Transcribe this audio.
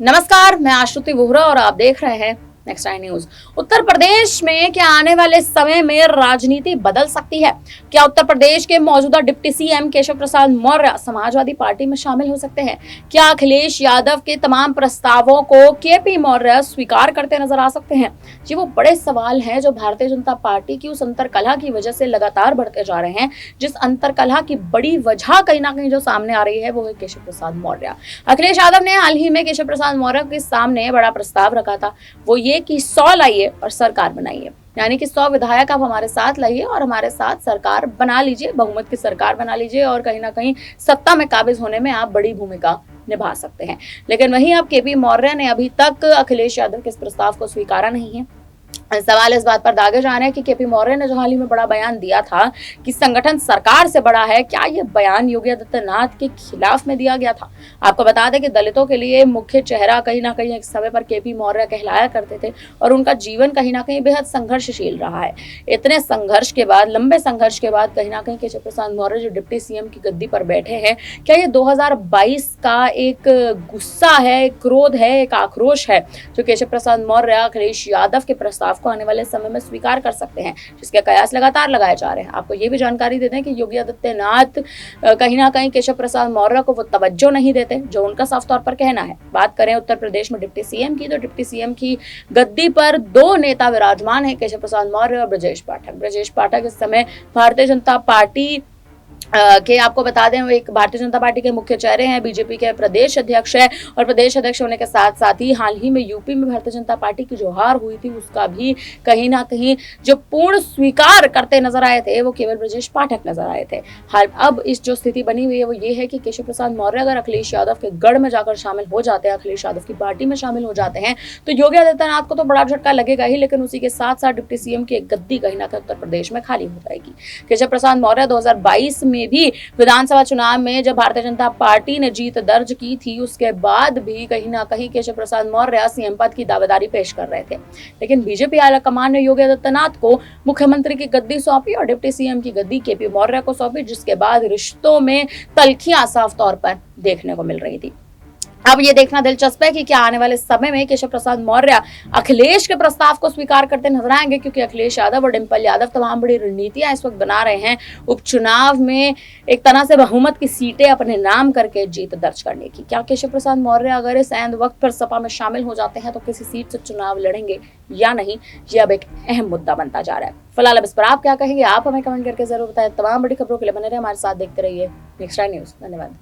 नमस्कार, मैं आश्रुति वोहरा और आप देख रहे हैं next I news. Uttar Pradesh में क्या आने वाले समय में राजनीति बदल सकती है? क्या उत्तर प्रदेश के मौजूदा deputy CM Keshav Prasad Maurya Samajwadi party में शामिल हो सकते हैं? क्या अखिलेश यादव के तमाम प्रस्तावों को केपी मौर्य स्वीकार करते नजर आ सकते हैं? ये वो बड़े सवाल हैं जो भारतीय जनता पार्टी की उस अंतरकलह की वजह से लगातार बढ़ते जा रहे हैं। जिस अंतरकलह की बड़ी वजह कहीं ना कहीं जो सामने आ रही है वो है केशव प्रसाद मौर्य। अखिलेश यादव ने हाल ही में केशव प्रसाद मौर्य के सामने बड़ा प्रस्ताव रखा था, वो ये कि 100 लाइए और सरकार बनाइए, यानी कि 100 विधायक आप हमारे साथ लाइए और हमारे साथ सरकार बना लीजिए, बहुमत की सरकार बना लीजिए और कहीं ना कहीं सत्ता में काबिज होने में आप बड़ी भूमिका निभा सकते हैं। लेकिन वहीं अब केपी मौर्य ने अभी तक अखिलेश यादव के इस प्रस्ताव को स्वीकारा नहीं है। सवाल इस बात पर दागे जा रहे हैं कि केपी मौर्य ने जो हाल ही में बड़ा बयान दिया था कि संगठन सरकार से बड़ा है, क्या यह बयान योगी आदित्यनाथ के खिलाफ में दिया गया था? आपको बता दें कि दलितों के लिए मुख्य चेहरा कहीं ना कहीं एक समय पर केपी मौर्य कहलाया करते थे और उनका जीवन कहीं ना कहीं बेहद संघर्षशील रहा है। इतने संघर्ष के बाद, लंबे संघर्ष के बाद कहीं ना कहीं केशव प्रसाद मौर्य जो डिप्टी सीएम की गद्दी पर बैठे हैं, क्या ये 2022 का एक गुस्सा है, एक क्रोध है, एक आक्रोश है जो केशव प्रसाद मौर्य अखिलेश यादव के प्रस्ताव को आने वाले समय में स्वीकार कर सकते हैं, जिसके कयास लगातार लगाए जा रहे हैं। आपको ये भी जानकारी दे दें कि योगी आदित्यनाथ कहीं ना कहीं केशव प्रसाद मौर्य को वो तवज्जो नहीं देते जो उनका साफ तौर पर कहना है। बात करें उत्तर प्रदेश में डिप्टी सीएम की, तो डिप्टी सीएम की गद्दी पर 2 नेता विराजमान है, केशव प्रसाद मौर्य और ब्रजेश पाठक। ब्रजेश पाठक इस समय भारतीय जनता पार्टी के, आपको बता दें, वो एक भारतीय जनता पार्टी के मुख्य चेहरे हैं, बीजेपी के प्रदेश अध्यक्ष है और प्रदेश अध्यक्ष होने के साथ साथ ही हाल ही में यूपी में भारतीय जनता पार्टी की जो हार हुई थी उसका भी कहीं ना कहीं जो पूर्ण स्वीकार करते नजर आए थे वो केवल ब्रजेश पाठक नजर आए थे। हाल अब इस जो स्थिति बनी हुई है वो ये है कि केशव प्रसाद मौर्य अगर अखिलेश यादव के गढ़ में जाकर शामिल हो जाते हैं, अखिलेश यादव की पार्टी में शामिल हो जाते हैं, तो योगी आदित्यनाथ को तो बड़ा झटका लगेगा ही, लेकिन उसी के साथ साथ डिप्टी सीएम की एक गद्दी कहीं ना कहीं उत्तर प्रदेश में खाली हो जाएगी। केशव प्रसाद मौर्य 2022 में भी विधानसभा चुनाव में जब भारतीय जनता पार्टी ने जीत दर्ज की थी, उसके बाद भी कहीं ना कहीं केशव प्रसाद मौर्य सीएम पद की दावेदारी पेश कर रहे थे, लेकिन बीजेपी हाईकमान ने योगी आदित्यनाथ को मुख्यमंत्री की गद्दी सौंपी और डिप्टी सीएम की गद्दी केपी मौर्य को सौंपी, जिसके बाद रिश्तों में तल्खियां साफ तौर पर देखने को मिल रही थी। अब ये देखना दिलचस्प है कि क्या आने वाले समय में केशव प्रसाद मौर्य अखिलेश के प्रस्ताव को स्वीकार करते नजर आएंगे, क्योंकि अखिलेश यादव और डिंपल यादव तमाम बड़ी रणनीतियां इस वक्त बना रहे हैं उपचुनाव में एक तरह से बहुमत की सीटें अपने नाम करके जीत दर्ज करने की। क्या केशव प्रसाद मौर्य अगर इस ऐन वक्त पर सपा में शामिल हो जाते हैं तो किसी सीट से चुनाव लड़ेंगे या नहीं, ये अब एक अहम मुद्दा बनता जा रहा है। फिलहाल अब इस पर आप क्या कहेंगे, आप हमें कमेंट करके जरूर बताएं। तमाम बड़ी खबरों के लिए बने रहे हमारे साथ, देखते रहिए नेक्स्ट आई न्यूज। धन्यवाद।